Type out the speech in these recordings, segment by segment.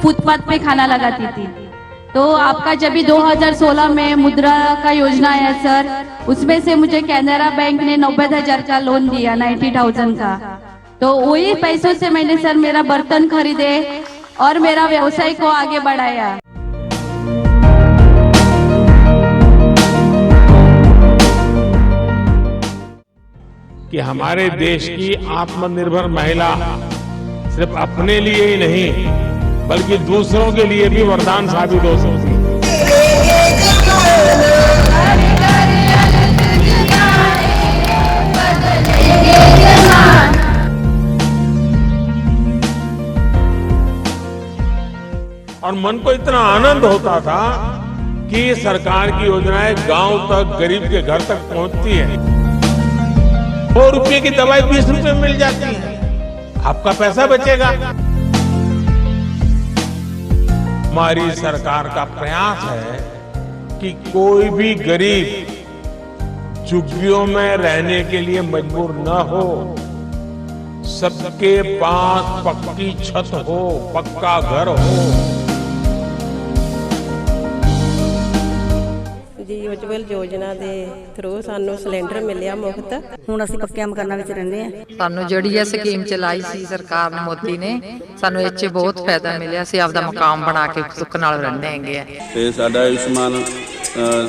Footpath पे खाना लगाती थी। तो आपका जब भी 2016 में मुद्रा का योजना है सर, उसमें से मुझे कैनरा बैंक ने 90,000 का लोन दिया, 90,000 का। तो वही पैसों से मैंने सर मेरा बर्तन खरीदे और मेरा व्यवसाय को आगे बढ़ाया। कि हमारे देश की आत्मनिर्भर महिला सिर्फ अपने लिए ही नहीं बल्कि दूसरों के लिए भी वरदान साबित हो सकती है। और मन को इतना आनंद होता था कि सरकार की योजनाएं गांव तक, गरीब के घर तक पहुंचती है। 100 रुपये की दवाई 20 रुपये में मिल जाती है, आपका पैसा बचेगा। हमारी सरकार का प्रयास है कि कोई भी गरीब झुग्गियों में रहने के लिए मजबूर न हो, सबके पास पक्की छत हो, पक्का घर हो। जी उज्जवल योजना ਦੇ ਥਰੂ ਸਾਨੂੰ ਸਿਲੰਡਰ ਮਿਲਿਆ ਮੁਫਤ। ਹੁਣ ਅਸੀਂ ਪੱਕਿਆਂ ਮਕਾਨਾਂ ਵਿੱਚ ਰਹਿੰਦੇ ਹਾਂ। ਸਾਨੂੰ ਜਿਹੜੀ ਇਹ ਸਕੀਮ ਚਲਾਈ ਸੀ ਸਰਕਾਰ ਨੇ, ਮੋਦੀ ਨੇ, ਸਾਨੂੰ ਇਹ 'ਚ ਬਹੁਤ ਫਾਇਦਾ ਮਿਲਿਆ। ਅਸੀਂ ਆਪਦਾ ਮਕਾਨ ਬਣਾ ਕੇ ਸੁੱਖ ਨਾਲ ਰਹਿੰਦੇ ਹੈਗੇ ਆ। ਤੇ ਸਾਡਾ ਆਯੁਸ਼ਮਾਨ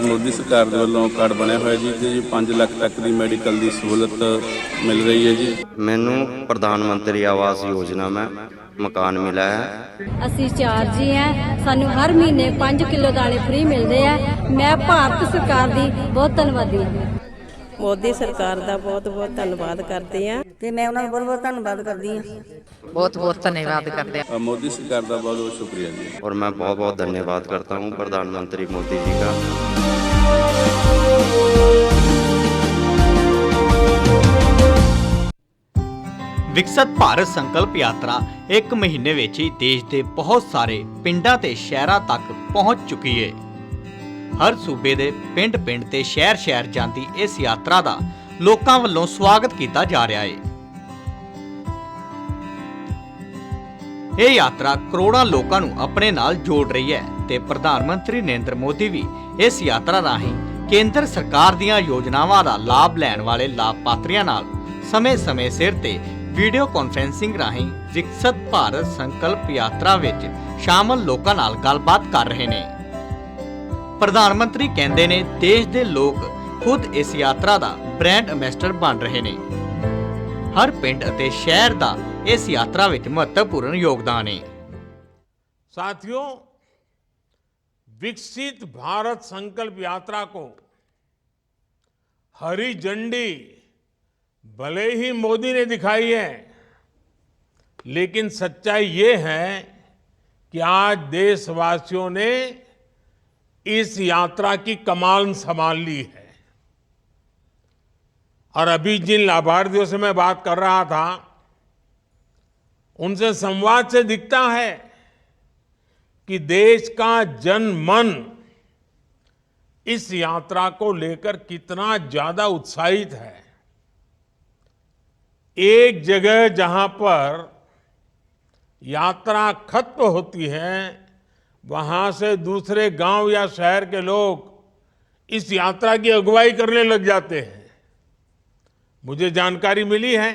ਮੋਦੀ ਸਰਕਾਰ ਦੇ ਵੱਲੋਂ ਕਾਰਡ ਬਣਿਆ ਹੋਇਆ ਜੀ 5 ਲੱਖ ਤੱਕ ਦੀ ਮੈਡੀਕਲ ਦੀ ਸਹੂਲਤ ਮਿਲ ਰਹੀ ਹੈ ਜੀ। ਮੈਨੂੰ ਪ੍ਰਧਾਨ ਮੰਤਰੀ ਆਵਾਸ ਯੋਜਨਾ में मकान मिला है। ਅਸੀਂ 4 ਜੀ हैं, ਸਾਨੂੰ ਹਰ ਮਹੀਨੇ 5 ਕਿਲੋ ਦਾਣੇ ਫ੍ਰੀ ਮਿਲਦੇ ਆ। ਮੈਂ ਭਾਰਤ ਸਰਕਾਰ ਦੀ ਬਹੁਤ ਧੰਨਵਾਦੀ ਹਾਂ। ਮੋਦੀ ਸਰਕਾਰ ਦਾ ਬਹੁਤ ਬਹੁਤ ਧੰਨਵਾਦ ਕਰਦੇ ਆ ਤੇ ਮੈਂ ਉਹਨਾਂ ਦਾ ਬਹੁਤ ਬਹੁਤ ਧੰਨਵਾਦ ਕਰਦੀ ਹਾਂ। ਬਹੁਤ ਬਹੁਤ ਧੰਨਵਾਦ ਕਰਦੇ ਆ। मोदी सरकार का बहुत बहुत शुक्रिया जी। और मैं बहुत बहुत धन्यवाद करता हूँ प्रधानमंत्री मोदी जी का। ਵਿਕਸਤ ਭਾਰਤ ਸੰਕਲਪ ਯਾਤਰਾ 1 ਮਹੀਨੇ ਵਿੱਚ ਹੀ ਦੇਸ਼ ਦੇ ਬਹੁਤ ਸਾਰੇ ਪਿੰਡਾਂ ਤੇ ਸ਼ਹਿਰਾਂ ਤੱਕ ਪਹੁੰਚ ਚੁੱਕੀ ਹੈ। ਹਰ ਸੂਬੇ ਦੇ ਪਿੰਡ-ਪਿੰਡ ਤੇ ਸ਼ਹਿਰ-ਸ਼ਹਿਰ ਜਾਂਦੀ ਇਸ ਯਾਤਰਾ ਦਾ ਲੋਕਾਂ ਵੱਲੋਂ ਸਵਾਗਤ ਕੀਤਾ ਜਾ ਰਿਹਾ ਹੈ। ਇਹ ਯਾਤਰਾ ਕਰੋੜਾਂ ਲੋਕਾਂ ਨੂੰ ਆਪਣੇ ਨਾਲ ਜੋੜ ਰਹੀ ਹੈ ਤੇ ਪ੍ਰਧਾਨ ਮੰਤਰੀ ਨਰਿੰਦਰ ਮੋਦੀ ਵੀ ਇਸ ਯਾਤਰਾ ਰਾਹੀਂ ਕੇਂਦਰ ਸਰਕਾਰ ਦੀਆਂ ਯੋਜਨਾਵਾਂ ਦਾ ਲਾਭ ਲੈਣ ਵਾਲੇ ਲਾਭਪਾਤਰੀਆਂ ਨਾਲ ਸਮੇਂ-ਸਮੇਂ ਸਿਰ ਤੇ ਵੀਡੀਓ ਕਾਨਫਰੰਸਿੰਗ ਰਾਹੀਂ ਵਿਕਸਤ ਭਾਰਤ ਸੰਕਲਪ ਯਾਤਰਾ ਵਿੱਚ ਸ਼ਾਮਲ ਲੋਕਾਂ ਨਾਲ ਗੱਲਬਾਤ ਕਰ ਰਹੇ ਨੇ। ਪ੍ਰਧਾਨ ਮੰਤਰੀ ਕਹਿੰਦੇ ਨੇ ਦੇਸ਼ ਦੇ ਲੋਕ ਖੁਦ ਇਸ ਯਾਤਰਾ ਦਾ ਬ੍ਰਾਂਡ ਐਂਬੈਸਡਰ ਬਣ ਰਹੇ ਨੇ। ਹਰ ਪਿੰਡ ਅਤੇ ਸ਼ਹਿਰ ਦਾ इस यात्रा में महत्वपूर्ण योगदान है। साथियों, विकसित भारत संकल्प यात्रा को हरी झंडी भले ही मोदी ने दिखाई है, लेकिन सच्चाई ये है कि आज देशवासियों ने इस यात्रा की कमान संभाल ली है। और अभी जिन लाभार्थियों से मैं बात कर रहा था, उनसे संवाद से दिखता है कि देश का जन मन इस यात्रा को लेकर कितना ज्यादा उत्साहित है। एक जगह जहां पर यात्रा खत्म होती है, वहां से दूसरे गांव या शहर के लोग इस यात्रा की अगुवाई करने लग जाते हैं। मुझे जानकारी मिली है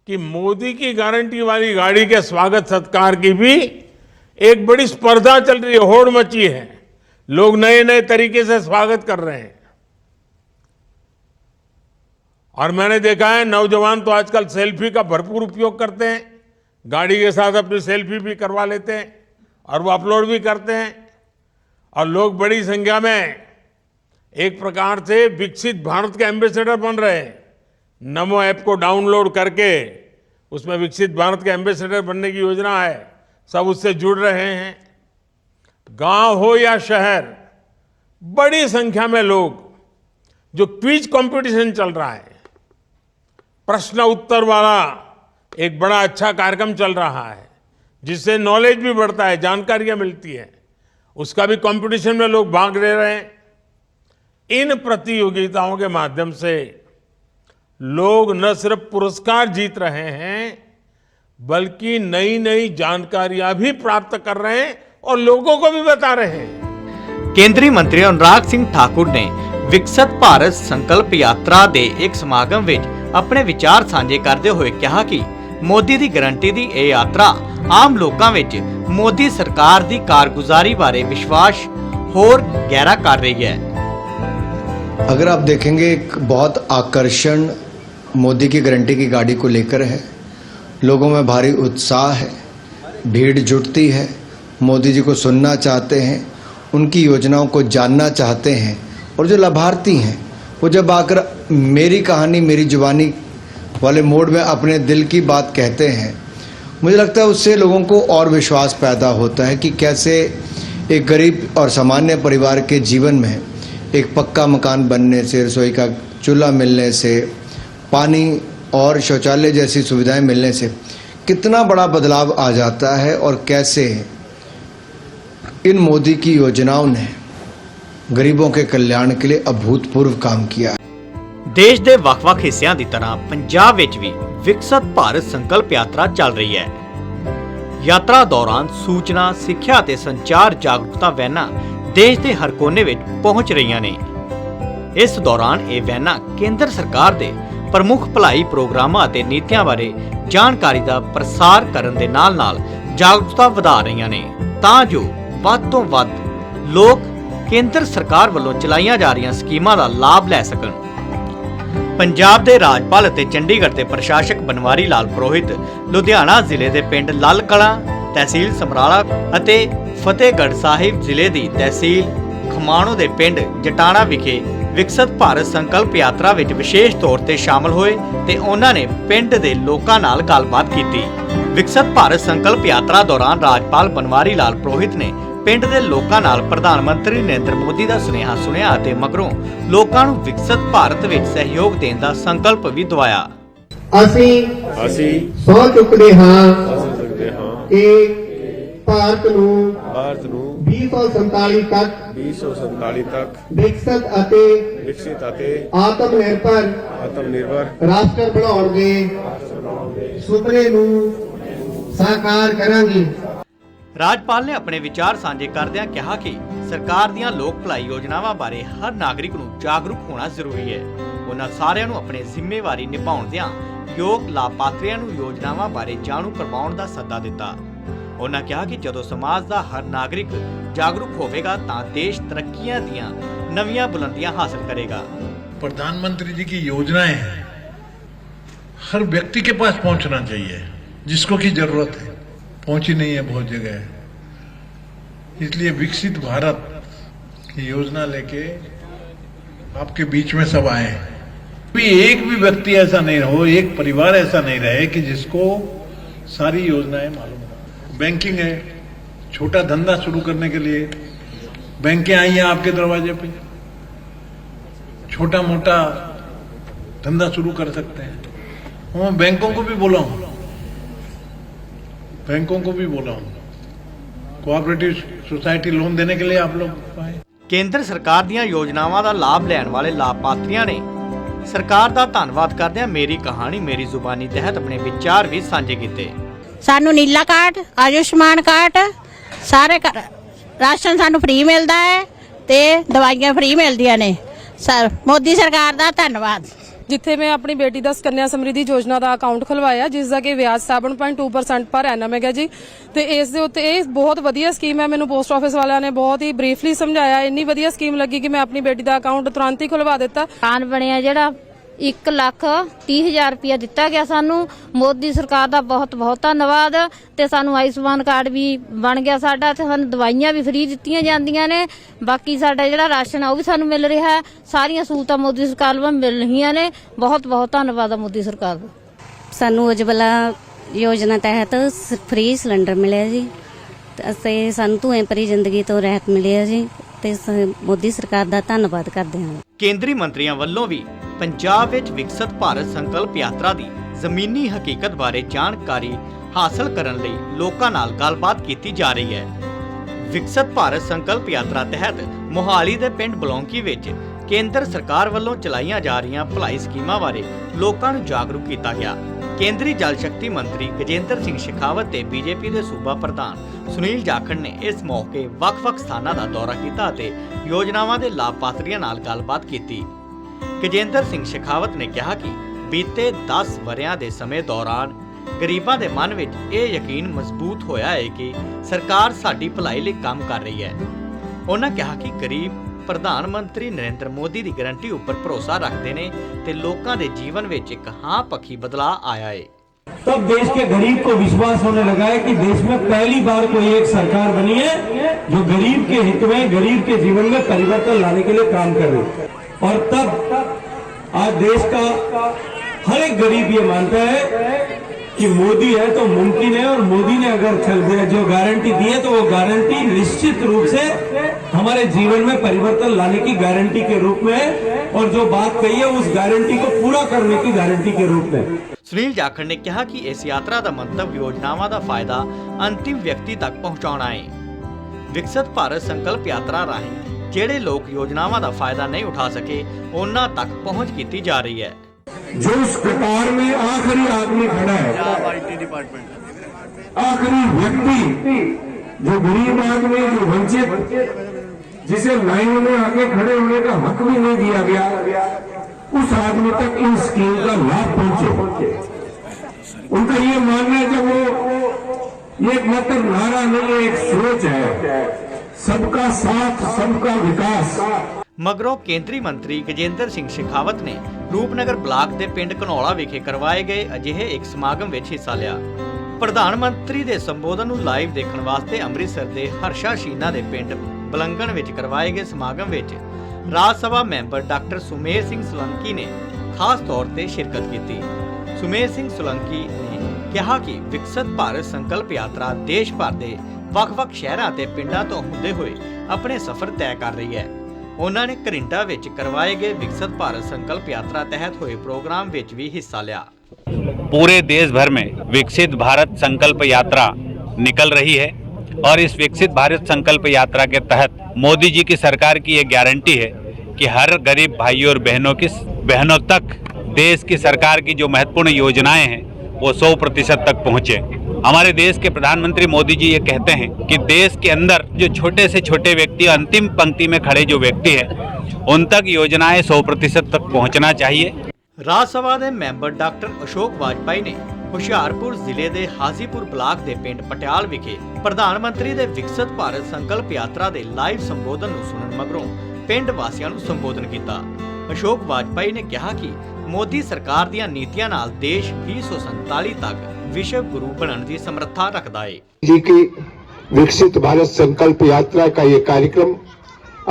कि मोदी की गारंटी वाली गाड़ी के स्वागत सत्कार की भी एक बड़ी स्पर्धा चल रही है, होड़ मची है। लोग नए नए तरीके से स्वागत कर रहे हैं। और मैंने देखा है नौजवान तो आजकल सेल्फी का भरपूर उपयोग करते हैं, गाड़ी के साथ अपनी सेल्फी भी करवा लेते हैं और वो अपलोड भी करते हैं। और लोग बड़ी संख्या में एक प्रकार से विकसित भारत के एम्बेसडर बन रहे हैं। नमो ऐप को डाउनलोड करके उसमें विकसित भारत के एम्बेसडर बनने की योजना है, सब उससे जुड़ रहे हैं। गांव हो या शहर, बड़ी संख्या में लोग, जो क्विज कंपटीशन चल रहा है, प्रश्न उत्तर वाला एक बड़ा अच्छा कार्यक्रम चल रहा है जिससे नॉलेज भी बढ़ता है, जानकारियां मिलती है, उसका भी कंपटीशन में लोग भाग ले रहे हैं। इन प्रतियोगिताओं के माध्यम से लोग न सिर्फ पुरस्कार जीत रहे हैं, बल्कि नई नई जानकारियां भी प्राप्त कर रहे हैं और लोगों को भी बता रहे हैं। ਕੇਂਦਰੀ ਮੰਤਰੀ ਅਨੁਰਾਗ ਸਿੰਘ ਠਾਕੁਰ ਨੇ ਵਿਕਸਿਤ ਭਾਰਤ ਸੰਕਲਪ ਯਾਤਰਾ ਦੇ ਇੱਕ ਸਮਾਗਮ ਵਿੱਚ ਆਪਣੇ ਵਿਚਾਰ ਸਾਂਝੇ ਕਰਦੇ ਹੋਏ ਕਿਹਾ ਕਿ ਮੋਦੀ ਦੀ ਗਾਰੰਟੀ ਦੀ ਇਹ ਯਾਤਰਾ ਆਮ ਲੋਕਾਂ ਵਿੱਚ ਮੋਦੀ ਸਰਕਾਰ ਦੀ ਕਾਰਗੁਜ਼ਾਰੀ ਬਾਰੇ ਵਿਸ਼ਵਾਸ ਹੋਰ ਗਹਿਰਾ ਕਰ ਰਹੀ ਹੈ। अगर आप देखेंगे एक बहुत आकर्षण मोदी की गारंटी की गाड़ी को लेकर है, लोगों में भारी उत्साह है, भीड़ जुटती है, मोदी जी को सुनना चाहते हैं, उनकी योजनाओं को जानना चाहते हैं और जो लाभार्थी हैं वो जब आकर मेरी कहानी मेरी जुबानी वाले मोड में अपने दिल की बात कहते हैं, मुझे लगता है उससे लोगों को और विश्वास पैदा होता है कि कैसे एक गरीब और सामान्य परिवार के जीवन में एक पक्का मकान बनने से, रसोई का चूल्हा मिलने से, पानी और शौचालय जैसी सुविधाएं मिलने से कितना बड़ा बदलाव आ जाता है और कैसे इन मोदी की योजनाओं ने गरीबों के कल्याण के लिए अभूतपूर्व काम किया है। ਦੇਸ਼ ਦੇ ਵੱਖ-ਵੱਖ ਹਿੱਸਿਆਂ ਦੀ ਤਰ੍ਹਾਂ ਪੰਜਾਬ ਵਿੱਚ ਵੀ ਵਿਕਸਿਤ ਭਾਰਤ ਸੰਕਲਪ ਯਾਤਰਾ ਚੱਲ ਰਹੀ ਹੈ। ਯਾਤਰਾ ਦੌਰਾਨ ਸੂਚਨਾ, ਸਿੱਖਿਆ ਅਤੇ ਸੰਚਾਰ ਜਾਗਰੂਕਤਾ ਵੈਨਾਂ ਦੇਸ਼ ਦੇ ਹਰ ਕੋਨੇ ਵਿੱਚ ਪਹੁੰਚ ਰਹੀਆਂ ਨੇ। ਇਸ ਦੌਰਾਨ ਇਹ ਵੈਨਾਂ ਕੇਂਦਰ ਸਰਕਾਰ ਦੇ ਪ੍ਰਮੁੱਖ ਭਲਾਈ ਪ੍ਰੋਗਰਾਮਾਂ ਅਤੇ ਨੀਤੀਆਂ ਬਾਰੇ ਜਾਣਕਾਰੀ ਦਾ ਪ੍ਰਸਾਰ ਕਰਨ ਦੇ ਨਾਲ-ਨਾਲ ਜਾਗਰੂਕਤਾ ਵਧਾ ਰਹੀਆਂ ਨੇ ਤਾਂ ਜੋ ਵੱਧ ਤੋਂ ਵੱਧ ਲੋਕ ਕੇਂਦਰ ਸਰਕਾਰ ਵੱਲੋਂ ਚਲਾਈਆਂ ਜਾ ਰਹੀਆਂ ਸਕੀਮਾਂ ਦਾ ਲਾਭ ਲੈ ਸਕਣ। ਪੰਜਾਬ ਦੇ ਰਾਜਪਾਲ ਅਤੇ ਚੰਡੀਗੜ੍ਹ ਦੇ ਪ੍ਰਸ਼ਾਸਕ ਬਨਵਾਰੀ ਲਾਲ ਪੁਰੋਹਿਤ ਲੁਧਿਆਣਾ ਜ਼ਿਲ੍ਹੇ ਦੇ ਪਿੰਡ ਲਾਲ ਕਲਾਂ, ਤਹਿਸੀਲ ਸਮਰਾਲਾ ਅਤੇ ਫਤਿਹਗੜ੍ਹ ਸਾਹਿਬ ਜ਼ਿਲ੍ਹੇ ਦੀ ਤਹਿਸੀਲ ਖਮਾਣੋ ਦੇ ਪਿੰਡ ਜਟਾਣਾ ਵਿਖੇ ਵਿਕਸਿਤ ਭਾਰਤ ਸੰਕਲਪ ਯਾਤਰਾ ਵਿੱਚ ਵਿਸ਼ੇਸ਼ ਤੌਰ ਤੇ ਸ਼ਾਮਲ ਹੋਏ ਤੇ ਉਹਨਾਂ ਨੇ ਪਿੰਡ ਦੇ ਲੋਕਾਂ ਨਾਲ ਗੱਲਬਾਤ ਕੀਤੀ। ਵਿਕਸਿਤ ਭਾਰਤ ਸੰਕਲਪ ਯਾਤਰਾ ਦੌਰਾਨ ਰਾਜਪਾਲ ਬਨਵਾਰੀ ਲਾਲ ਪੁਰੋਹਿਤ ਨੇ ਪਿੰਡ ਦੇ ਲੋਕਾਂ ਨਾਲ ਪ੍ਰਧਾਨ ਮੰਤਰੀ ਨਰਿੰਦਰ ਮੋਦੀ ਦਾ ਸੁਨੇਹਾ ਸੁਣਿਆ ਅਤੇ ਮਗਰੋਂ ਲੋਕਾਂ ਨੂੰ ਵਿਕਸਿਤ ਭਾਰਤ ਵਿੱਚ ਸਹਿਯੋਗ ਦੇਣ ਦਾ ਸੰਕਲਪ ਵੀ ਦਿਵਾਇਆ। ਅਸੀਂ ਸਹੁੰ ਚੁੱਕਦੇ ਹਾਂ ਕਿ ਭਾਰਤ ਨੂੰ 2047 ਤੱਕ ਵਿਕਸਿਤ ਅਤੇ ਆਤਮ ਨਿਰਭਰ ਰਾਸ਼ਟਰ ਬਣਾਉਣ ਦੇ ਸੁਪਨੇ ਨੂੰ ਸਾਕਾਰ ਕਰਾਂਗੇ। ਰਾਜਪਾਲ ਨੇ ਆਪਣੇ ਵਿਚਾਰ ਸਾਂਝੇ ਕਰਦਿਆਂ ਕਿਹਾ ਕਿ ਸਰਕਾਰ ਦੀਆਂ ਲੋਕ ਭਲਾਈ ਯੋਜਨਾਵਾਂ ਬਾਰੇ ਹਰ ਨਾਗਰਿਕ ਨੂੰ ਜਾਗਰੂਕ ਹੋਣਾ ਜ਼ਰੂਰੀ ਹੈ। ਉਹਨਾਂ ਸਾਰਿਆਂ ਨੂੰ ਆਪਣੀ ਜ਼ਿੰਮੇਵਾਰੀ ਨਿਭਾਉਣਦਿਆਂ ਯੋਗ ਲਾਭਪਾਤਰੀਆਂ ਨੂੰ ਯੋਜਨਾਵਾਂ ਬਾਰੇ ਜਾਣੂ ਕਰਵਾਉਣ ਦਾ ਸੱਦਾ ਦਿੱਤਾ। ਉਹਨਾਂ ਕਿਹਾ ਕਿ ਜਦੋਂ ਸਮਾਜ ਦਾ ਹਰ ਨਾਗਰਿਕ ਜਾਗਰੂਕ ਹੋਵੇਗਾ ਤਾਂ ਦੇਸ਼ ਤਰੱਕੀਆਂ ਦੀਆਂ ਨਵੀਆਂ बुलंदियां हासिल करेगा। प्रधानमंत्री जी की योजनाएं हैं, हर व्यक्ति के पास पहुंचना चाहिए जिसको की जरूरत है, पहुंची नहीं है बहुत जगह है। इसलिए विकसित भारत की योजना लेके आपके बीच में सब आए हैं। भी एक भी व्यक्ति ऐसा नहीं हो, एक परिवार ऐसा नहीं रहे कि जिसको सारी योजनाएं मालूम हो। बैंकिंग है, छोटा धंधा शुरू करने के लिए बैंकें आई हैं आपके दरवाजे पे, छोटा मोटा धंधा शुरू कर सकते हैं। मैं बैंकों को भी बोला हूं, कोऑपरेटिव सोसाइटी लोन देने के लिए आप लोग आए। ਕੇਂਦਰ ਸਰਕਾਰ ਦੀਆਂ ਯੋਜਨਾਵਾਂ ਦਾ ਲਾਭ ਲੈਣ ਵਾਲੇ ਲਾਭਪਾਤਰੀਆਂ ਨੇ ਸਰਕਾਰ ਦਾ ਧੰਨਵਾਦ ਕਰਦਿਆਂ ਮੇਰੀ ਕਹਾਣੀ ਮੇਰੀ ਜ਼ੁਬਾਨੀ ਤਹਿਤ ਆਪਣੇ ਵਿਚਾਰ ਵੀ ਸਾਂਝੇ ਕੀਤੇ। ਸਾਨੂੰ ਨੀਲਾ ਕਾਰਡ, ਆਯੁਸ਼ਮਾਨ ਕਾਰਡ, ਸਾਰੇ ਰਾਸ਼ਨ ਸਾਨੂੰ ਫ੍ਰੀ ਮਿਲਦਾ ਹੈ ਤੇ ਦਵਾਈਆਂ ਫ੍ਰੀ ਮਿਲਦੀਆਂ ਨੇ। ਸਰ ਮੋਦੀ ਸਰਕਾਰ ਦਾ ਧੰਨਵਾਦ। ਜਿੱਥੇ ਮੈਂ ਆਪਣੀ ਬੇਟੀ ਦਾ ਸੁਕੰਨਿਆ ਸਮਰਿੱਧੀ ਯੋਜਨਾ ਦਾ ਅਕਾਊਂਟ ਖੁਲਵਾਇਆ ਜਿਸ ਦਾ ਕਿ ਵਿਆਜ 7.2% ਪਰ ਐਨਮ ਹੈਗਾ ਜੀ, ਤੇ ਇਸ ਦੇ ਉੱਤੇ ਇਹ ਬਹੁਤ ਵਧੀਆ ਸਕੀਮ ਹੈ। ਮੈਨੂੰ ਪੋਸਟ ਆਫਿਸ ਵਾਲਿਆਂ ਨੇ ਬਹੁਤ ਹੀ ਬਰੀਫਲੀ ਸਮਝਾਇਆ, ਇੰਨੀ ਵਧੀਆ ਸਕੀਮ ਲੱਗੀ ਕਿ ਮੈਂ ਆਪਣੀ ਬੇਟੀ ਦਾ ਅਕਾਊਂਟ ਤੁਰੰਤ ਹੀ ਖੁਲਵਾ ਦਿੱਤਾ। ਕਾਨ ਬਣਿਆ ਜਿਹੜਾ 1,30,000 ਰੁਪਇਆ ਦਿੱਤਾ ਗਿਆ ਸਾਨੂੰ। ਮੋਦੀ ਸਰਕਾਰ ਦਾ ਬਹੁਤ ਬਹੁਤ ਧੰਨਵਾਦ। ਤੇ ਸਾਨੂੰ ਆਯੁਸ਼ਮਾਨ ਕਾਰਡ ਵੀ ਬਣ ਗਿਆ ਸਾਡਾ ਤੇ ਸਾਨੂੰ ਦਵਾਈਆਂ ਵੀ ਫ੍ਰੀ ਦਿੱਤੀਆਂ ਜਾਂਦੀਆਂ ਨੇ। ਬਾਕੀ ਸਾਡਾ ਜਿਹੜਾ ਰਾਸ਼ਨ ਆ ਉਹ ਵੀ ਸਾਨੂੰ ਮਿਲ ਰਿਹਾ ਹੈ। ਸਾਰੀਆਂ ਸਹੂਲਤਾਂ ਮੋਦੀ ਸਰਕਾਰ ਵੱਲੋਂ ਮਿਲ ਰਹੀਆਂ ਨੇ। ਬਹੁਤ ਬਹੁਤ ਧੰਨਵਾਦ ਆ ਮੋਦੀ ਸਰਕਾਰ ਦਾ। ਸਾਨੂੰ ਉਜਵਲਾ ਯੋਜਨਾ ਤਹਿਤ ਫ੍ਰੀ ਸਿਲੰਡਰ ਮਿਲਿਆ ਜੀ ਤੇ ਸਾਨੂੰ ਧੂਏ ਭਰੀ ਜ਼ਿੰਦਗੀ ਤੋਂ ਰਹਿਤ ਮਿਲੀ ਹੈ ਜੀ ਤੇ ਮੋਦੀ ਸਰਕਾਰ ਦਾ ਧੰਨਵਾਦ ਕਰਦੇ ਹਾਂ। ਕੇਂਦਰੀ ਮੰਤਰੀਆਂ ਵੱਲੋਂ ਵੀ ਪੰਜਾਬ ਵਿੱਚ ਵਿਕਸਿਤ ਭਾਰਤ ਸੰਕਲਪ ਯਾਤਰਾ ਦੀ ਜ਼ਮੀਨੀ ਹਕੀਕਤ ਬਾਰੇ ਜਾਣਕਾਰੀ ਹਾਸਲ ਕਰਨ ਲਈ ਲੋਕਾਂ ਨਾਲ ਗੱਲਬਾਤ ਕੀਤੀ ਜਾ ਰਹੀ ਹੈ। ਵਿਕਸਿਤ ਭਾਰਤ ਸੰਕਲਪ ਯਾਤਰਾ ਤਹਿਤ ਮੋਹਾਲੀ ਦੇ ਪਿੰਡ ਬਲੌਂਕੀ ਵਿੱਚ ਕੇਂਦਰ ਸਰਕਾਰ ਵੱਲੋਂ ਚਲਾਈਆਂ ਜਾ ਰਹੀਆਂ ਭਲਾਈ ਸਕੀਮਾਂ ਬਾਰੇ ਲੋਕਾਂ ਨੂੰ ਜਾਗਰੂਕ ਕੀਤਾ ਗਿਆ। ਕੇਂਦਰੀ ਜਲ ਸ਼ਕਤੀ ਮੰਤਰੀ ਗਜੇਂਦਰ ਸਿੰਘ ਸ਼ੇਖਾਵਤ ਤੇ ਬੀਜੇਪੀ ਦੇ ਸੂਬਾ ਪ੍ਰਧਾਨ ਸੁਨੀਲ ਜਾਖੜ ਨੇ ਇਸ ਮੌਕੇ ਵੱਖ-ਵੱਖ ਸਥਾਨਾਂ ਦਾ ਦੌਰਾ ਕੀਤਾ ਅਤੇ ਯੋਜਨਾਵਾਂ ਦੇ ਲਾਭਪਾਤਰੀਆਂ ਨਾਲ ਗੱਲਬਾਤ ਕੀਤੀ। ਗਜੇਂਦਰ ਸਿੰਘ ਸ਼ੇਖਾਵਤ ਨੇ ਕਿਹਾ ਕਿ ਬੀਤੇ 10 ਵਰ੍ਹਿਆਂ ਦੇ ਸਮੇਂ ਦੌਰਾਨ ਗਰੀਬਾਂ ਦੇ ਮਨ ਵਿੱਚ ਇਹ ਯਕੀਨ ਮਜ਼ਬੂਤ ਹੋਇਆ ਹੈ ਕਿ ਸਰਕਾਰ ਸਾਡੀ ਭਲਾਈ ਲਈ ਕੰਮ ਕਰ ਰਹੀ ਹੈ। ਉਹਨਾਂ ਕਿਹਾ ਕਿ ਗਰੀਬ ਪ੍ਰਧਾਨ ਮੰਤਰੀ ਨਰਿੰਦਰ मोदी ਦੀ ਗਾਰੰਟੀ ਉੱਪਰ ਭਰੋਸਾ ਰੱਖਦੇ ਨੇ ਤੇ ਲੋਕਾਂ ਦੇ ਜੀਵਨ ਵਿੱਚ ਇੱਕ ਹਾਂ ਪੱਖੀ बदलाव आया है। तब देश के गरीब को विश्वास होने लगा है कि देश में पहली बार कोई एक सरकार बनी है जो गरीब के हित में, गरीब के जीवन में परिवर्तन लाने के लिए काम कर रही है। और तब आज देश का हर एक गरीब ये मानता है कि मोदी है तो मुमकिन है, और मोदी ने अगर चल दिया जो गारंटी दी है तो वो गारंटी निश्चित रूप से हमारे जीवन में परिवर्तन लाने की गारंटी के रूप में है, और जो बात कही है उस गारंटी को पूरा करने की गारंटी के रूप में। ਸੁਨੀਲ ਜਾਖੜ ਨੇ ਕਿਹਾ ਕਿ ਇਸ ਯਾਤਰਾ ਦਾ ਮੰਤਵ ਯੋਜਨਾਵਾਂ ਦਾ ਫਾਇਦਾ ਅੰਤਿਮ ਵਿਅਕਤੀ ਤੱਕ ਪਹੁੰਚਾਉਣਾ ਹੈ। ਵਿਕਸਿਤ ਭਾਰਤ ਸੰਕਲਪ ਯਾਤਰਾ ਰਾਹੀਂ ਜਿਹੜੇ ਲੋਕ ਯੋਜਨਾਵਾਂ ਦਾ ਫਾਇਦਾ ਨਹੀਂ ਉਠਾ ਸਕੇ ਉਹਨਾਂ ਤੱਕ ਪਹੁੰਚ ਕੀਤੀ ਜਾ ਰਹੀ ਹੈ। जो उस कतार में आखिरी आदमी खड़ा है, आखिरी व्यक्ति, जो गरीब आदमी, जो वंचित, जिसे लाइन में आगे खड़े होने का हक भी नहीं दिया गया, उस आदमी तक इन स्कीम का लाभ पहुंचे। उनका ये मानना है जब वो ये मात्र नारा नहीं है, एक सोच है, सबका साथ सबका विकास। ਮਗਰੋਂ ਕੇਂਦਰੀ ਮੰਤਰੀ ਗਜੇਂਦਰ ਸਿੰਘ ਸ਼ੇਖਾਵਤ ਨੇ ਰੂਪਨਗਰ ਬਲਾਕ ਦੇ ਪਿੰਡ ਘਨੌਲਾ ਵਿਖੇ ਕਰਵਾਏ ਗਏ ਅਜਿਹੇ ਇੱਕ ਸਮਾਗਮ ਵਿੱਚ ਹਿੱਸਾ ਲਿਆ। ਪ੍ਰਧਾਨ ਮੰਤਰੀ ਦੇ ਸੰਬੋਧਨ ਨੂੰ ਲਾਈਵ ਦੇਖਣ ਵਾਸਤੇ ਅੰਮ੍ਰਿਤਸਰ ਦੇ ਹਰਸ਼ਾ ਸ਼ੀਨਾ ਦੇ ਪਿੰਡ ਬਲੰਗਣ ਵਿੱਚ ਕਰਵਾਏ ਗਏ ਸਮਾਗਮ ਵਿੱਚ ਰਾਜ ਸਭਾ ਮੈਂਬਰ ਡਾਕਟਰ ਸੁਮੇਰ ਸਿੰਘ ਸੋਲੰਕੀ ਨੇ ਖਾਸ ਤੌਰ ਤੇ ਸ਼ਿਰਕਤ ਕੀਤੀ। ਸੁਮੇਰ ਸਿੰਘ ਸੋਲੰਕੀ ਨੇ ਕਿਹਾ ਕਿ ਵਿਕਸਿਤ ਭਾਰਤ ਸੰਕਲਪ ਯਾਤਰਾ ਦੇਸ਼ ਭਰ ਦੇ ਵੱਖ-ਵੱਖ ਸ਼ਹਿਰਾਂ ਤੇ ਪਿੰਡਾਂ ਤੋਂ ਹੁੰਦੇ ਹੋਏ ਆਪਣੇ ਸਫ਼ਰ ਤੈਅ ਕਰ ਰਹੀ ਹੈ। ਉਹਨਾਂ ਨੇ ਘਰਿੰਡਾ ਵਿੱਚ ਕਰਵਾਏ ਗਏ विकसित भारत संकल्प यात्रा तहत हुए प्रोग्राम ਵਿੱਚ भी हिस्सा लिया। पूरे देश भर में विकसित भारत संकल्प यात्रा निकल रही है और इस विकसित भारत संकल्प यात्रा के तहत मोदी जी की सरकार की ये गारंटी है कि हर गरीब भाइयों और बहनों तक देश की सरकार की जो महत्वपूर्ण योजनाएं हैं वो 100% तक पहुँचे। हमारे देश के प्रधानमंत्री मोदी जी ये कहते हैं कि देश के अंदर जो छोटे से छोटे व्यक्ति, अंतिम पंक्ति में खड़े जो व्यक्ति हैं, उन तक योजनाएं 100% तक पहुंचना चाहिए। ਰਾਜ ਸਭਾ ਦੇ ਮੈਂਬਰ ਡਾਕਟਰ ਅਸ਼ੋਕ ਵਾਜਪਾਈ ਨੇ ਹੁਸ਼ਿਆਰਪੁਰ ਜ਼ਿਲ੍ਹੇ ਦੇ ਹਾਜੀਪੁਰ ਬਲਾਕ ਦੇ ਪਿੰਡ ਪਟਿਆਲ ਵਿਖੇ ਪ੍ਰਧਾਨ ਮੰਤਰੀ ਦੇ ਵਿਕਸਿਤ ਭਾਰਤ ਸੰਕਲਪ ਯਾਤਰਾ ਦੇ ਲਾਈਵ ਸੰਬੋਧਨ ਨੂੰ ਸੁਣਨ ਮਗਰੋਂ ਪਿੰਡ ਵਾਸੀਆਂ ਨੂੰ ਸੰਬੋਧਨ ਕੀਤਾ। ਅਸ਼ੋਕ ਵਾਜਪਾਈ ਨੇ ਕਿਹਾ ਕਿ ਮੋਦੀ ਸਰਕਾਰ ਦੀਆਂ ਨੀਤੀਆਂ ਨਾਲ ਦੇਸ਼ 2047 ਤੱਕ विश्व गुरु बनने की समर्था रखता है। जी की विकसित भारत संकल्प यात्रा का ये कार्यक्रम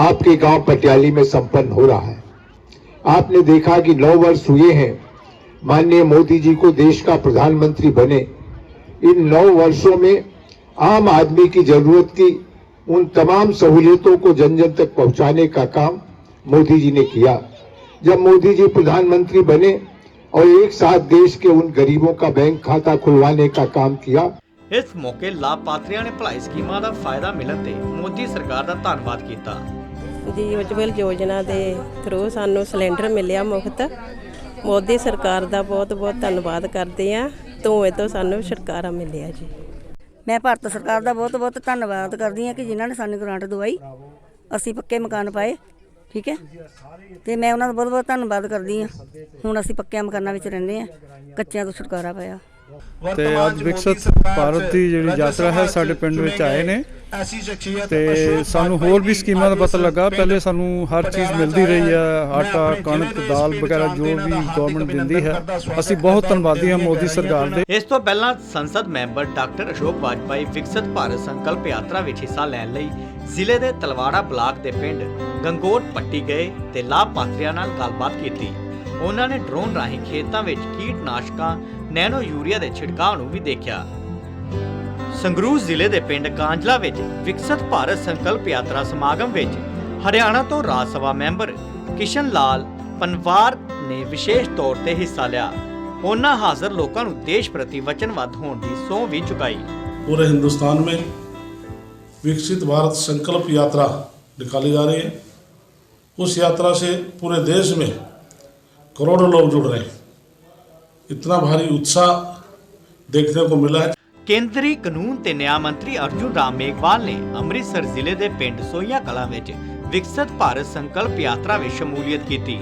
आपके गांव पटियाली में संपन्न हो रहा है। आपने देखा कि 9 वर्ष हुए हैं माननीय मोदी जी को देश का प्रधानमंत्री बने। इन 9 वर्षों में आम आदमी की जरूरत की उन तमाम सहूलियतों को जन जन तक पहुंचाने का काम मोदी जी ने किया। जब मोदी जी प्रधानमंत्री बने और एक साथ देश के उन गरीबों का बैंक खाता खुलवाने का काम किया। इस मौके लाभपात्रियों ने भलाई स्कीमां ਦਾ ਫਾਇਦਾ ਮਿਲਣ ਤੇ ਮੋਦੀ ਸਰਕਾਰ ਦਾ ਧੰਨਵਾਦ ਕੀਤਾ। ਜੀ ਉਜਵਲ ਯੋਜਨਾ ਦੇ ਥਰੂ ਸਾਨੂੰ ਸਿਲੰਡਰ ਮਿਲਿਆ ਮੁਫਤ। ਮੋਦੀ ਸਰਕਾਰ ਦਾ ਬਹੁਤ-ਬਹੁਤ ਧੰਨਵਾਦ ਕਰਦੇ ਆ। ਧੂਏ ਤੋਂ ਸਾਨੂੰ ਛੁਟਕਾਰਾ ਮਿਲਿਆ ਜੀ। ਮੈਂ ਭਾਰਤ ਸਰਕਾਰ ਦਾ ਬਹੁਤ-ਬਹੁਤ ਧੰਨਵਾਦ ਕਰਦੀ ਹਾਂ ਕਿ ਜਿਨ੍ਹਾਂ ਨੇ ਸਾਨੂੰ ਗ੍ਰਾਂਟ ਦਵਾਈ, ਅਸੀਂ ਪੱਕੇ ਮਕਾਨ ਪਾਏ। ਠੀਕ ਹੈ, ਤੇ ਮੈਂ ਉਹਨਾਂ ਦਾ ਬਹੁਤ-ਬਹੁਤ ਧੰਨਵਾਦ ਕਰਦੀ ਹਾਂ। ਹੁਣ ਅਸੀਂ ਪੱਕਿਆਂ ਮਕਾਨਾਂ ਵਿੱਚ ਰਹਿੰਦੇ ਹਾਂ, ਕੱਚਿਆਂ ਤੋਂ ਛੁਟਕਾਰਾ ਪਾਇਆ। ਤੇ ਅੱਜ ਵਿਕਸਿਤ ਭਾਰਤ ਦੀ ਜਿਹੜੀ ਯਾਤਰਾ ਹੈ ਸਾਡੇ ਪਿੰਡ ਵਿੱਚ ਆਏ ਨੇ ਤੇ ਸਾਨੂੰ ਹੋਰ ਵੀ ਸਕੀਮਾਂ ਦਾ ਪਤਾ ਲੱਗਾ। ਪਹਿਲੇ ਸਾਨੂੰ ਹਰ ਚੀਜ਼ ਮਿਲਦੀ ਰਹੀ ਹੈ, ਆਟਾ, ਕਣਕ, ਦਾਲ ਵਗੈਰਾ ਜੋ ਵੀ ਗਵਰਨਮੈਂਟ ਦਿੰਦੀ ਹੈ। ਅਸੀਂ ਬਹੁਤ ਧੰਨਵਾਦੀ ਹਾਂ ਮੋਦੀ ਸਰਕਾਰ ਦੇ। ਇਸ ਤੋਂ ਪਹਿਲਾਂ ਸੰਸਦ ਮੈਂਬਰ ਡਾਕਟਰ ਅਸ਼ੋਕ ਵਾਜਪਾਈ ਵਿਕਸਿਤ ਭਾਰਤ ਸੰਕਲਪ ਯਾਤਰਾ ਵਿੱਚ ਹਿੱਸਾ ਲੈਣ ਲਈ ਜ਼ਿਲ੍ਹੇ ਦੇ ਤਲਵਾੜਾ ਬਲਾਕ ਦੇ ਪਿੰਡ ਗੰਗੋਟ ਪੱਟੀ ਗਏ ਤੇ ਲਾਭਪਾਤਰੀਆਂ ਨਾਲ ਗੱਲਬਾਤ ਕੀਤੀ। ਉਹਨਾਂ ਨੇ ਡਰੋਨ ਰਾਹੀਂ ਖੇਤਾਂ ਵਿੱਚ ਕੀਟਨਾਸ਼ਕਾਂ, ਨੈਨੋ ਯੂਰੀਆ ਦੇ ਛਿੜਕਾਅ ਨੂੰ ਵੀ ਦੇਖਿਆ। ਸੰਗਰੂਰ ਜ਼ਿਲ੍ਹੇ ਦੇ ਪਿੰਡ ਕਾਂਜਲਾ ਵਿੱਚ ਵਿਕਸਿਤ ਭਾਰਤ ਸੰਕਲਪ ਯਾਤਰਾ ਸਮਾਗਮ ਵਿੱਚ ਹਰਿਆਣਾ ਤੋਂ ਰਾਜ ਸਭਾ ਮੈਂਬਰ ਕਿਸ਼ਨ ਲਾਲ ਪਨਵਾਰ ਨੇ ਵਿਸ਼ੇਸ਼ ਤੌਰ ਤੇ ਹਿੱਸਾ ਲਿਆ। ਉਹਨਾਂ ਹਾਜ਼ਰ ਲੋਕਾਂ ਨੂੰ ਦੇਸ਼ ਪ੍ਰਤੀ ਵਚਨਬੱਧ ਹੋਣ ਦੀ ਸਹੁੰ ਵੀ ਚੁਕਾਈ। पूरे हिंदुस्तान में विकसित भारत संकल्प यात्रा निकाली जा रही है। उस यात्रा से पूरे देश में करोड़ों लोग जुड़ रहे हैं। इतना भारी उत्साह देखने को मिला है। ਕੇਂਦਰੀ ਕਾਨੂੰਨ ਤੇ ਨਿਆਂ ਮੰਤਰੀ ਅਰਜੁਨ ਰਾਮ ਮੇਘਵਾਲ ਨੇ ਅੰਮ੍ਰਿਤਸਰ ਜ਼ਿਲ੍ਹੇ ਦੇ ਪਿੰਡ ਸੋਈਆਂ ਕਲਾਂ ਵਿੱਚ ਵਿਕਸਿਤ ਭਾਰਤ ਸੰਕਲਪ ਯਾਤਰਾ ਵਿੱਚ ਸ਼ਮੂਲੀਅਤ ਕੀਤੀ।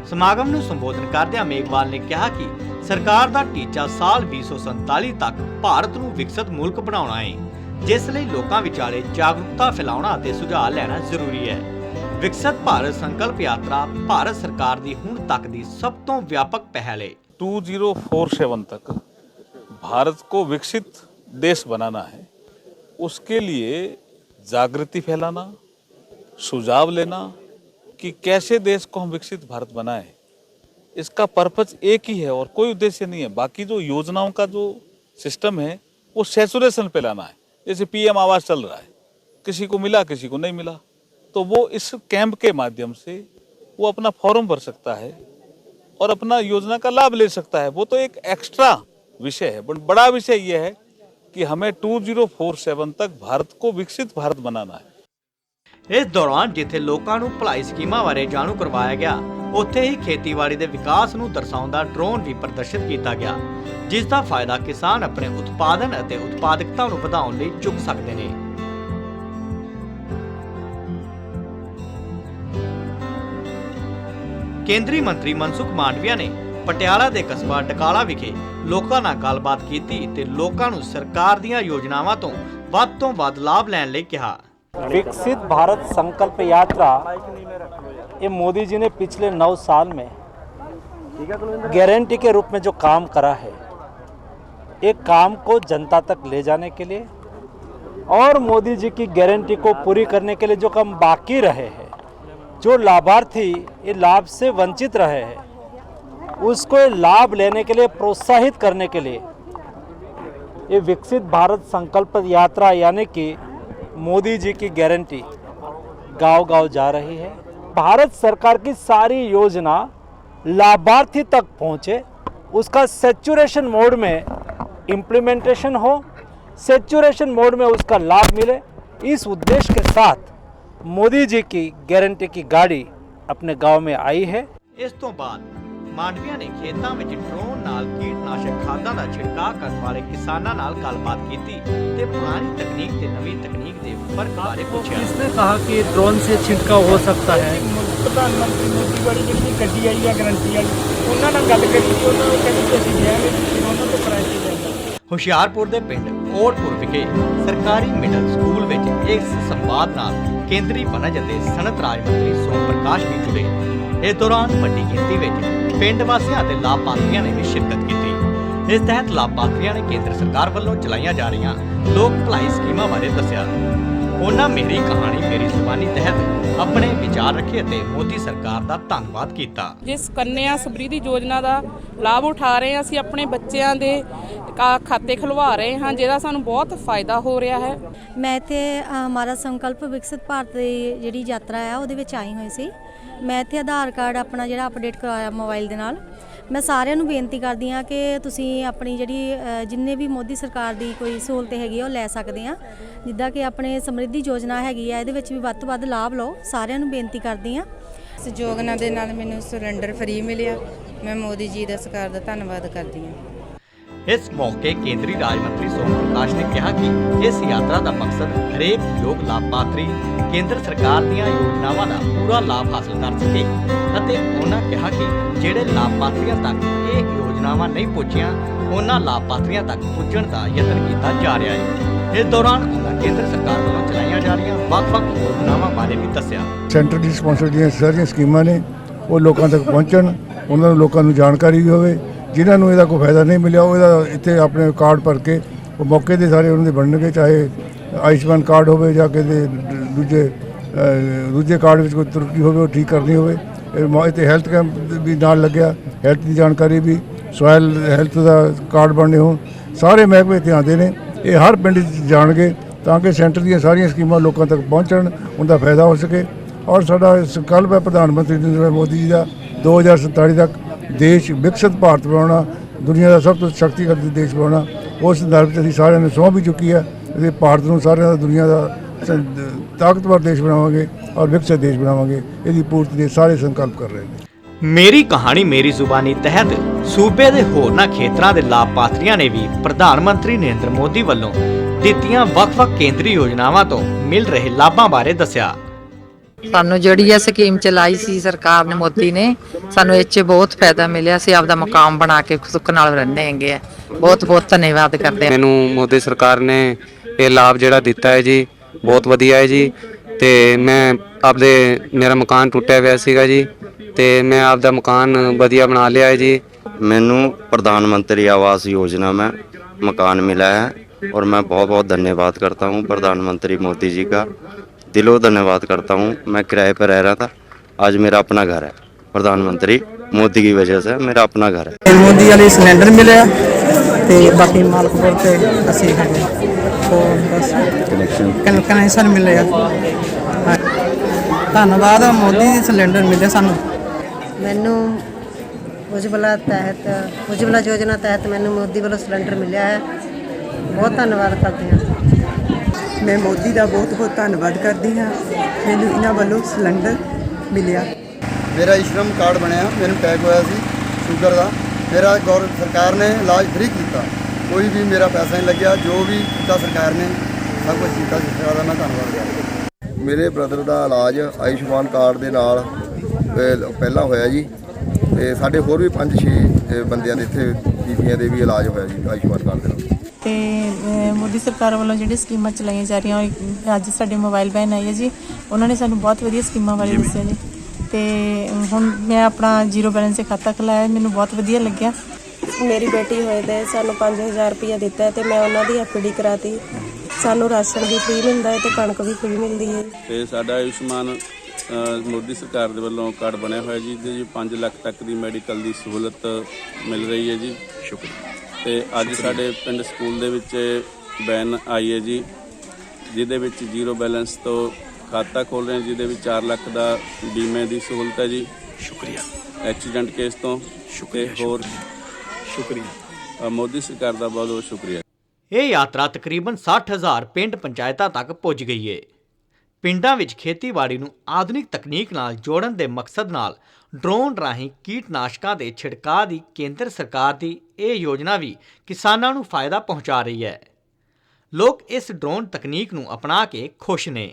ਸਮਾਗਮ ਨੂੰ ਸੰਬੋਧਨ ਕਰਦਿਆਂ ਮੇਘਵਾਲ ਨੇ ਕਿਹਾ ਕਿ ਸਰਕਾਰ ਦਾ ਟੀਚਾ ਸਾਲ 2047 ਤੱਕ ਭਾਰਤ ਨੂੰ ਵਿਕਸਿਤ ਮੁਲਕ ਬਣਾਉਣਾ ਹੈ, ਜਿਸ ਲਈ ਲੋਕਾਂ ਵਿਚਾਲੇ ਜਾਗਰੂਕਤਾ ਫੈਲਾਉਣਾ ਅਤੇ ਸੁਝਾਅ ਲੈਣਾ ਜ਼ਰੂਰੀ ਹੈ। ਵਿਕਸਿਤ ਭਾਰਤ ਸੰਕਲਪ ਯਾਤਰਾ ਭਾਰਤ ਸਰਕਾਰ ਦੀ ਹੁਣ ਤੱਕ ਦੀ ਸਭ ਤੋਂ ਵਿਆਪਕ ਪਹਿਲ ਹੈ। 2047 तक भारत को विकसित देश बनाना है। उसके लिए जागृति फैलाना, सुझाव लेना कि कैसे देश को हम विकसित भारत बनाएं, इसका पर्पज एक ही है और कोई उद्देश्य नहीं है। बाकी जो योजनाओं का जो सिस्टम है वो सैचुरेशन पे लाना है। जैसे PM आवास चल रहा है, किसी को मिला किसी को नहीं मिला, तो वो इस कैंप के माध्यम से वो अपना फॉर्म भर सकता है और अपना योजना का लाभ ले सकता है। वो तो एक एक्स्ट्रा विषय है, बट बड़ा विषय ये है कि हमें 2047 तक भारत को विकसित भारत बनाना है। ਇਸ ਦੌਰਾਨ ਜਿੱਥੇ ਲੋਕਾਂ ਨੂੰ ਭਲਾਈ ਸਕੀਮਾਂ ਬਾਰੇ ਜਾਣੂ ਕਰਵਾਇਆ ਗਿਆ, ਉੱਥੇ ਹੀ ਖੇਤੀਬਾੜੀ ਦੇ ਵਿਕਾਸ ਨੂੰ ਦਰਸਾਉਂਦਾ ਡਰੋਨ ਵੀ ਪ੍ਰਦਰਸ਼ਿਤ ਕੀਤਾ ਗਿਆ, ਜਿਸ ਦਾ ਫਾਇਦਾ ਕਿਸਾਨ ਆਪਣੇ ਉਤਪਾਦਨ ਅਤੇ ਉਤਪਾਦਕਤਾ ਨੂੰ ਵਧਾਉਣ ਲਈ ਚੁੱਕ ਸਕਦੇ ਨੇ। ਕੇਂਦਰੀ ਮੰਤਰੀ ਮਨਸੁਖ ਮਾਂਡਵੀਆ ਨੇ ਪਟਿਆਲਾ ਦੇ ਕਸਬਾ ਟਕਾਲਾ ਵਿਖੇ ਲੋਕਾਂ ਨਾਲ ਗੱਲਬਾਤ ਕੀਤੀ ਤੇ ਲੋਕਾਂ ਨੂੰ ਸਰਕਾਰ ਦੀਆਂ ਯੋਜਨਾਵਾਂ ਤੋਂ ਵੱਧ ਲਾਭ ਲੈਣ ਲਈ ਕਿਹਾ। विकसित भारत संकल्प यात्रा ये मोदी जी ने पिछले 9 साल में गारंटी के रूप में जो काम करा है, एक काम को जनता तक ले जाने के लिए और मोदी जी की गारंटी को पूरी करने के लिए जो काम बाकी रहे हैं, जो लाभार्थी ये लाभ से वंचित रहे हैं, उसको लाभ लेने के लिए प्रोत्साहित करने के लिए ये विकसित भारत संकल्प यात्रा यानी कि मोदी जी की गारंटी गांव-गांव जा रही है। भारत सरकार की सारी योजना लाभार्थी तक पहुंचे, उसका सैचुरेशन मोड में इम्प्लीमेंटेशन हो, सैचुरेशन मोड में उसका लाभ मिले, इस उद्देश्य के साथ मोदी जी की गारंटी की गाड़ी अपने गांव में आई है। ਇਸ ਤੋਂ ਬਾਅਦ ਮਾਂਡਵੀਆ ਨੇ ਖੇਤਾਂ ਵਿੱਚ ਡਰੋਨ ਨਾਲ ਕੀਟਨਾਸ਼ਕ ਖਾਦਾਂ ਦਾ ਛਿੜਕਾਅ ਕਰਨ ਵਾਲੇ ਕਿਸਾਨਾਂ ਨਾਲ ਗੱਲਬਾਤ ਕੀਤੀ ਤੇ ਪੁਰਾਣੀ ਤਕਨੀਕ ਤੇ ਨਵੀਂ ਤਕਨੀਕ ਦੇ ਫਰਕ ਬਾਰੇ ਪੁੱਛਿਆ। इसने कहा कि ड्रोन से छिड़काव हो सकता है। प्रधानमंत्री मोदी वाली जी गड्डी आई है गारंटी वाली, उन्होंने गल करी, उन्होंने कहा कि ਅਸੀਂ ਲਿਆਂਗੇ, ਉਹਨਾਂ ਤੋਂ ਕਰਾਇਆ ਜਾਏਗਾ। ਹੁਸ਼ਿਆਰਪੁਰ ਦੇ ਪਿੰਡ ਓਟਪੁਰ ਵਿਖੇ ਸਰਕਾਰੀ ਮਿਡਲ ਸਕੂਲ ਵਿੱਚ ਇਸ ਸੰਵਾਦ ਨਾਲ ਕੇਂਦਰੀ ਵਣਜ ਅਤੇ ਸਨਅਤ ਰਾਜ ਮੰਤਰੀ ਸੋਮ ਪ੍ਰਕਾਸ਼ ਵੀ ਜੁੜੇ। ਇਸ ਦੌਰਾਨ ਵੱਡੀ ਗਿਣਤੀ ਵਿੱਚ ਪਿੰਡ ਵਾਸੀਆਂ ਅਤੇ ਲਾਭਪਾਤਰੀਆਂ ਨੇ ਵੀ ਸ਼ਿਰਕਤ ਕੀਤੀ। ਇਸ ਤਹਿਤ ਲਾਭਪਾਤਰੀਆਂ ਨੇ ਕੇਂਦਰ ਸਰਕਾਰ ਵੱਲੋਂ ਚਲਾਈਆਂ ਜਾ ਰਹੀਆਂ ਲੋਕ ਭਲਾਈ ਸਕੀਮਾਂ ਬਾਰੇ ਦੱਸਿਆ। ਉਹਨਾਂ ਮੇਰੀ ਕਹਾਣੀ ਮੇਰੀ ਜ਼ੁਬਾਨੀ ਤਹਿਤ ਆਪਣੇ ਵਿਚਾਰ ਰੱਖੇ ਅਤੇ ਮੋਦੀ ਸਰਕਾਰ ਦਾ ਧੰਨਵਾਦ ਕੀਤਾ। ਜਿਸ ਕੰਨਿਆ ਸਮਰਿੱਧੀ ਯੋਜਨਾ ਦਾ ਲਾਭ ਉਠਾ ਰਹੇ ਹਾਂ, ਅਸੀਂ ਆਪਣੇ ਬੱਚਿਆਂ ਦੇ ਖਾਤੇ ਖੁਲਵਾ ਰਹੇ ਹਾਂ, ਜਿਹਦਾ ਸਾਨੂੰ ਬਹੁਤ ਫਾਇਦਾ ਹੋ ਰਿਹਾ ਹੈ। ਮੈਂ ਇੱਥੇ ਹਮਾਰਾ ਸੰਕਲਪ ਵਿਕਸਿਤ ਭਾਰਤ ਦੀ ਜਿਹੜੀ ਯਾਤਰਾ ਆ ਉਹਦੇ ਵਿੱਚ ਆਈ ਹੋਈ ਸੀ। ਮੈਂ ਇੱਥੇ ਆਧਾਰ ਕਾਰਡ ਆਪਣਾ ਜਿਹੜਾ ਅਪਡੇਟ ਕਰਵਾਇਆ ਮੋਬਾਈਲ ਦੇ ਨਾਲ। ਮੈਂ ਸਾਰਿਆਂ ਨੂੰ ਬੇਨਤੀ ਕਰਦੀ ਹਾਂ ਕਿ ਤੁਸੀਂ ਆਪਣੀ ਜਿਹੜੀ ਜਿੰਨੇ ਵੀ ਮੋਦੀ ਸਰਕਾਰ ਦੀ ਕੋਈ ਸਹੂਲਤ ਹੈਗੀ ਆ ਉਹ ਲੈ ਸਕਦੇ ਆ। ਜਿੱਦਾਂ ਕਿ ਆਪਣੇ ਸਮਰਿੱਧੀ ਯੋਜਨਾ ਹੈਗੀ ਆ, ਇਹਦੇ ਵਿੱਚ ਵੀ ਵੱਧ ਤੋਂ ਵੱਧ ਲਾਭ ਲਓ, ਸਾਰਿਆਂ ਨੂੰ ਬੇਨਤੀ ਕਰਦੀ ਹਾਂ। ਇਸ ਯੋਜਨਾ ਦੇ ਨਾਲ ਮੈਨੂੰ ਸਿਲੰਡਰ ਫ੍ਰੀ ਮਿਲਿਆ। ਮੈਂ ਮੋਦੀ ਜੀ ਦਾ ਸਰਕਾਰ ਦਾ ਧੰਨਵਾਦ ਕਰਦੀ ਹਾਂ। ਇਸ ਮੌਕੇ ਕੇਂਦਰੀ ਰਾਜ ਮੰਤਰੀ ਸੋਮ ਪ੍ਰਕਾਸ਼ ਨੇ ਕਿਹਾ ਕਿ ਇਸ ਯਾਤਰਾ ਦਾ ਮਕਸਦ ਹਰੇਕ ਯੋਗ ਲਾਭਪਾਤਰੀ ਕੇਂਦਰ ਸਰਕਾਰ ਦੀਆਂ ਯੋਜਨਾਵਾਂ ਦਾ ਪੂਰਾ ਲਾਭ ਹਾਸਲ ਕਰ ਸਕੇ ਅਤੇ ਉਹਨਾਂ ਕਿਹਾ ਕਿ ਜਿਹੜੇ ਲਾਭਪਾਤਰੀਆਂ ਤੱਕ ਇਹ ਯੋਜਨਾਵਾਂ ਨਹੀਂ ਪਹੁੰਚੀਆਂ, ਉਹਨਾਂ ਲਾਭਪਾਤਰੀਆਂ ਤੱਕ ਪੁੱਜਣ ਦਾ ਯਤਨ ਕੀਤਾ ਜਾ ਰਿਹਾ ਹੈ। ਇਸ ਦੌਰਾਨ ਉਹਨਾਂ ਕੇਂਦਰ ਸਰਕਾਰ ਵੱਲੋਂ ਚਲਾਈਆਂ ਜਾ ਰਹੀਆਂ ਵੱਖ-ਵੱਖ ਯੋਜਨਾਵਾਂ ਬਾਰੇ ਵੀ ਦੱਸਿਆ। ਸੈਂਟਰ ਦੀ ਸਪਾਂਸਰ ਦੀਆਂ ਸਾਰੀਆਂ ਸਕੀਮਾਂ ਨੇ ਉਹ ਲੋਕਾਂ ਤੱਕ ਪਹੁੰਚਣ, ਉਹਨਾਂ ਨੂੰ ਲੋਕਾਂ ਨੂੰ ਜਾਣਕਾਰੀ ਵੀ ਹੋਵੇ। ਜਿਨ੍ਹਾਂ ਨੂੰ ਇਹਦਾ ਕੋਈ ਫਾਇਦਾ ਨਹੀਂ ਮਿਲਿਆ ਉਹ ਇਹਦਾ ਇੱਥੇ ਆਪਣੇ ਕਾਰਡ ਭਰ ਕੇ ਉਹ ਮੌਕੇ ਦੇ ਸਾਰੇ ਉਹਨਾਂ ਦੇ ਬਣਨਗੇ, ਚਾਹੇ ਆਯੁਸ਼ਮਾਨ ਕਾਰਡ ਹੋਵੇ ਜਾਂ ਕਿਸੇ ਦੂਜੇ ਕਾਰਡ ਵਿੱਚ ਕੋਈ ਤਰੁੱਟੀ ਹੋਵੇ ਉਹ ਠੀਕ ਕਰਨੀ ਹੋਵੇ। ਇੱਥੇ ਹੈਲਥ ਕੈਂਪ ਵੀ ਨਾਲ ਲੱਗਿਆ, ਹੈਲਥ ਦੀ ਜਾਣਕਾਰੀ ਵੀ, ਸੋਇਲ ਹੈਲਥ ਦਾ ਕਾਰਡ ਬਣਨੇ ਹੋਣ, ਸਾਰੇ ਮਹਿਕਮੇ ਇੱਥੇ ਆਉਂਦੇ ਨੇ। ਇਹ ਹਰ ਪਿੰਡ 'ਚ ਜਾਣਗੇ ਤਾਂ ਕਿ ਸੈਂਟਰ ਦੀਆਂ ਸਾਰੀਆਂ ਸਕੀਮਾਂ ਲੋਕਾਂ ਤੱਕ ਪਹੁੰਚਣ, ਉਹਦਾ ਫਾਇਦਾ ਹੋ ਸਕੇ। ਔਰ ਸਾਡਾ ਸੰਕਲਪ ਹੈ ਪ੍ਰਧਾਨ ਮੰਤਰੀ ਨਰਿੰਦਰ ਮੋਦੀ ਜੀ ਦਾ 2047 ਤੱਕ ਦੇਸ਼ ਵਿਕਸਿਤ ਭਾਰਤ ਬਣਾਉਣਾ, ਦੁਨੀਆ ਦਾ ਸਭ ਤੋਂ ਸ਼ਕਤੀਸ਼ਾਲੀ ਦੇਸ਼ ਬਣਾਉਣਾ। ਉਸ ਸੰਦਰਭ ਵਿੱਚ ਅਸੀਂ ਸਾਰਿਆਂ ਨੇ ਸਹੁੰ ਵੀ ਚੁੱਕੀ ਹੈ ਅਤੇ ਭਾਰਤ ਨੂੰ ਸਾਰਿਆਂ ਦਾ ਦੁਨੀਆ ਦਾ ਤਾਕਤਵਰ ਦੇਸ਼ ਬਣਾਵਾਂਗੇ ਔਰ ਵਿਕਸਿਤ ਦੇਸ਼ ਬਣਾਵਾਂਗੇ। ਇਹਦੀ ਪੂਰਤੀ ਦੇ ਸਾਰੇ ਸੰਕਲਪ ਕਰ ਰਹੇ ਨੇ। ਮੇਰੀ ਕਹਾਣੀ ਮੇਰੀ ਜ਼ੁਬਾਨੀ ਤਹਿਤ ਸੂਬੇ ਦੇ ਹੋਰਨਾਂ ਖੇਤਰਾਂ ਦੇ ਲਾਭਪਾਤਰੀਆਂ ਨੇ ਵੀ ਪ੍ਰਧਾਨ ਮੰਤਰੀ ਨਰਿੰਦਰ ਮੋਦੀ ਵੱਲੋਂ ਦਿੱਤੀਆਂ ਵੱਖ-ਵੱਖ ਕੇਂਦਰੀ ਯੋਜਨਾਵਾਂ ਤੋਂ ਮਿਲ ਰਹੇ ਲਾਭਾਂ ਬਾਰੇ ਦੱਸਿਆ। ਸਾਨੂੰ ਜਿਹੜੀ ਇਹ ਸਕੀਮ ਚਲਾਈ ਸੀ ਸਰਕਾਰ ਨੇ, ਮੋਦੀ ਨੇ, ਸਾਨੂੰ ਇਹ 'ਚ ਬਹੁਤ ਫਾਇਦਾ ਮਿਲਿਆ। ਅਸੀਂ ਆਪਦਾ ਮਕਾਮ ਬਣਾ ਕੇ ਸੁੱਖ ਨਾਲ ਰਹਿੰਦੇ ਹੈਗੇ ਆ। ਬਹੁਤ ਬਹੁਤ ਧੰਨਵਾਦ ਕਰਦੇ ਹਾਂ। ਮੈਨੂੰ ਮੋਦੀ ਸਰਕਾਰ ਨੇ ਇਹ ਲਾਭ ਜਿਹੜਾ ਦਿੱਤਾ ਹੈ ਜੀ, ਬਹੁਤ ਵਧੀਆ ਹੈ ਜੀ। ਤੇ ਮੈਂ ਮੇਰਾ ਮਕਾਨ ਟੁੱਟਿਆ ਹੋਇਆ ਸੀਗਾ ਜੀ, ਤੇ ਮੈਂ ਆਪਦਾ ਮਕਾਨ ਵਧੀਆ बना लिया है जी। मैनू प्रधानमंत्री आवास योजना में मकान मिला है और मैं बहुत बहुत धन्यवाद करता हूँ प्रधानमंत्री मोदी जी का, दिलों धन्यवाद करता हूँ। मैं किराए पर रह रहा था, आज मेरा अपना घर है। प्रधानमंत्री मोदी की वजह से मेरा अपना घर है। मोदी वाले सिलेंडर मिले ते बाकी मालकपुर से ਅਸੀਂ ਹੈਗੇ ਉਹ ਬਸ ਕਨੈਕਸ਼ਨ ਮਿਲਿਆ। ਧੰਨਵਾਦ ਮੋਦੀ ਦੇ ਸਿਲੰਡਰ ਮਿਲੇ ਸਾਨੂੰ। ਮੈਨੂੰ ਉਜਵਲਾ ਯੋਜਨਾ ਤਹਿਤ ਮੈਨੂੰ ਮੋਦੀ ਵੱਲੋਂ ਸਿਲੰਡਰ ਮਿਲਿਆ ਹੈ। ਬਹੁਤ ਧੰਨਵਾਦ ਕਰਦੇ ਹਾਂ। ਮੈਂ ਮੋਦੀ ਦਾ ਬਹੁਤ ਬਹੁਤ ਧੰਨਵਾਦ ਕਰਦੀ ਹਾਂ, ਮੈਨੂੰ ਇਹਨਾਂ ਵੱਲੋਂ ਸਿਲੰਡਰ ਮਿਲਿਆ। मेरा श्रम कार्ड बनया, मैंने अटैक होया सी शुगर का, मेरा सरकार ने इलाज फ्री किया, कोई भी मेरा पैसा नहीं लग्या, जो भी किया सरकार ने सब कुछ किया। सरकार का मैं धन्यवाद करदा। मेरे ब्रदर का इलाज आयुष्मान कार्ड के नाल पहला होया जी, ते साडे होर भी 5-6 बंदियां दे इत्थे बीबियां दे भी इलाज होया जी आयुष्मान कार्ड दे नाल। ਤੇ ਮੋਦੀ ਸਰਕਾਰ ਵੱਲੋਂ ਜਿਹੜੀ ਸਕੀਮਾਂ ਚਲਾਈਆਂ ਜਾ ਰਹੀਆਂ, ਅੱਜ ਸਾਡੇ ਮੋਬਾਈਲ ਵੈਨ ਆਈ ਹੈ ਜੀ, ਉਹਨਾਂ ਨੇ ਸਾਨੂੰ ਬਹੁਤ ਵਧੀਆ ਸਕੀਮਾਂ ਬਾਰੇ ਦੱਸਿਆ ਜੀ। ਤੇ ਹੁਣ ਮੈਂ ਆਪਣਾ ਜ਼ੀਰੋ ਬੈਲੈਂਸ 'ਤੇ ਖਾਤਾ ਖੁਲਾਇਆ, ਮੈਨੂੰ ਬਹੁਤ ਵਧੀਆ ਲੱਗਿਆ। ਮੇਰੀ ਬੇਟੀ ਹੋਏ ਤੇ ਸਾਨੂੰ 5000 ਰੁਪਇਆ ਦਿੱਤਾ ਤੇ ਮੈਂ ਉਹਨਾਂ ਦੀ ਐਫਡੀ ਕਰਾਤੀ। ਸਾਨੂੰ ਰਾਸ਼ਨ ਵੀ ਫ੍ਰੀ ਮਿਲਦਾ ਹੈ ਤੇ ਕਣਕ ਵੀ ਫ੍ਰੀ ਮਿਲਦੀ ਹੈ। ਤੇ ਸਾਡਾ ਆਯੁਸ਼ਮਾਨ ਮੋਦੀ ਸਰਕਾਰ ਦੇ ਵੱਲੋਂ ਕਾਰਡ ਬਣਿਆ ਹੋਇਆ ਜੀ, ਜਿਹਦੇ 'ਚ 5 ਲੱਖ ਤੱਕ ਦੀ ਮੈਡੀਕਲ ਦੀ ਸਹੂਲਤ ਮਿਲ ਰਹੀ ਹੈ ਜੀ। ਸ਼ੁਕਰੀਆ। ਤੇ ਅੱਜ ਸਾਡੇ ਪਿੰਡ ਸਕੂਲ ਦੇ ਵਿੱਚ ਵੈਨ ਆਈ ਹੈ ਜੀ, ਜਿਹਦੇ ਵਿੱਚ ਜ਼ੀਰੋ ਬੈਲੈਂਸ ਤੋਂ ਖਾਤਾ ਖੋਲ ਰਹੇ, ਜਿਹਦੇ ਵਿੱਚ 4 ਲੱਖ ਦਾ ਬੀਮੇ ਦੀ ਸਹੂਲਤ ਹੈ ਜੀ। ਸ਼ੁਕਰੀਆ। ਐਕਸੀਡੈਂਟ ਕੇਸ ਤੋਂ ਹੋਰ ਸ਼ੁਕਰੀਆ। ਮੋਦੀ ਸਰਕਾਰ ਦਾ ਬਹੁਤ ਬਹੁਤ ਸ਼ੁਕਰੀਆ। ਇਹ ਯਾਤਰਾ ਤਕਰੀਬਨ 60,000 ਪਿੰਡ ਪੰਚਾਇਤਾਂ ਤੱਕ ਪੁੱਜ ਗਈ ਹੈ। ਪਿੰਡਾਂ ਵਿੱਚ ਖੇਤੀਬਾੜੀ ਨੂੰ ਆਧੁਨਿਕ ਤਕਨੀਕ ਨਾਲ ਜੋੜਨ ਦੇ ਮਕਸਦ ਨਾਲ ਡਰੋਨ ਰਾਹੀਂ ਕੀਟਨਾਸ਼ਕਾਂ ਦੇ ਛਿੜਕਾਅ ਦੀ ਕੇਂਦਰ ਸਰਕਾਰ ਦੀ ਇਹ ਯੋਜਨਾ ਵੀ ਕਿਸਾਨਾਂ ਨੂੰ ਫਾਇਦਾ ਪਹੁੰਚਾ ਰਹੀ ਹੈ। ਲੋਕ ਇਸ ਡਰੋਨ ਤਕਨੀਕ ਨੂੰ ਅਪਣਾ ਕੇ ਖੁਸ਼ ਨੇ।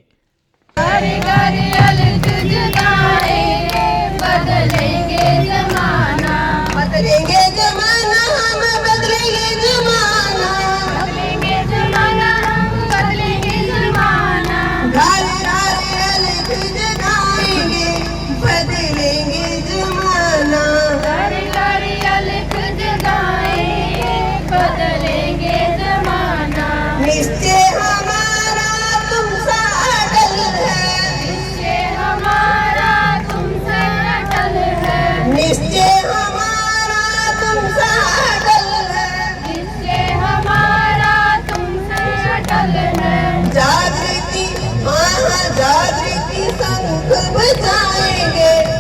जागृति संघ बचाएंगे।